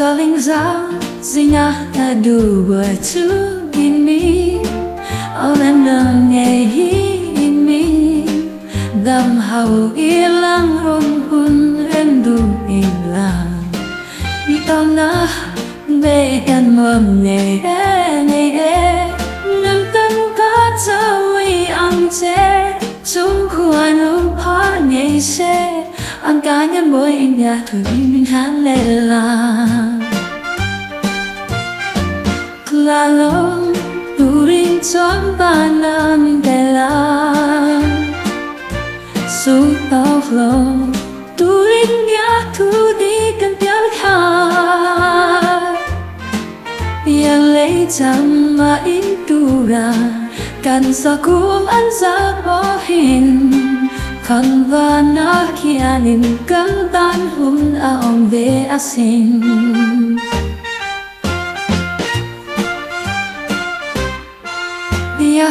saling zina dua tu ini olen nangai ini dam hau ilang rumpun rendu ilang itona beyan momne nuntan katawi angte sungkuan upane se angkanya boy indah tu bimbing halela lalu turing cobanan bela supau lo turing ya tu di kentialkan yang lei jama indura kan sakum ansa bohin kan vana kianin kan tan hun aong be asin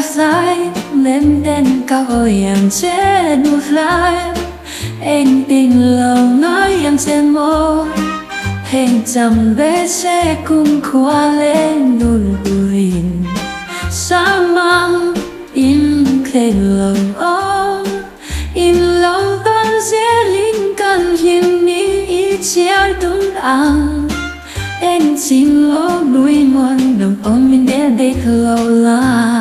sai lên đến cao yang trên nụ lại anh tình lòng nói yang trên môi hình chầm bé sẽ cùng qua lên nụ buồn sa mang im kề lòng ôm im lòng con sẽ linh cần hiền ní ý chia đúng ăn anh xin lỗi đuôi mòn đồng ôm mình để đây lâu là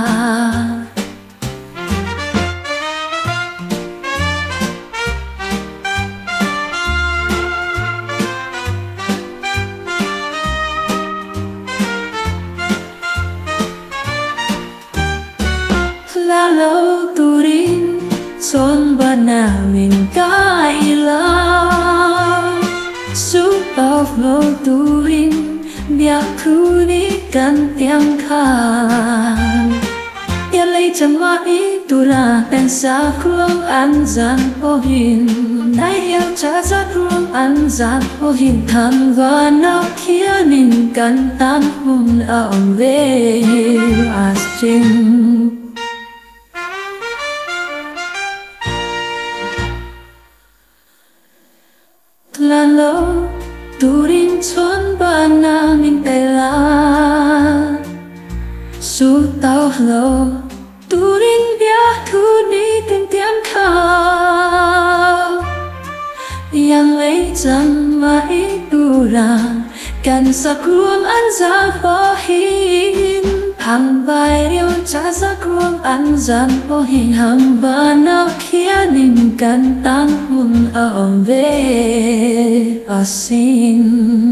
lalu turin son bana min kailang supau lo turin biar ku di gantiang kan ya lei chama itulah pensa kurang anzan pohin nai yang caca kurang anzan pohin tan vana kianin kan tan hun aong ve asing lalu turin chuan bana min bela su tao lo turin bia thu ni tình tiêm khao yang lấy chân mà ít tu ra cần sa kruang an za bohin hang bai riu cha sa kruang an zan bohin hang bana kianin kan tan hun aom ve asin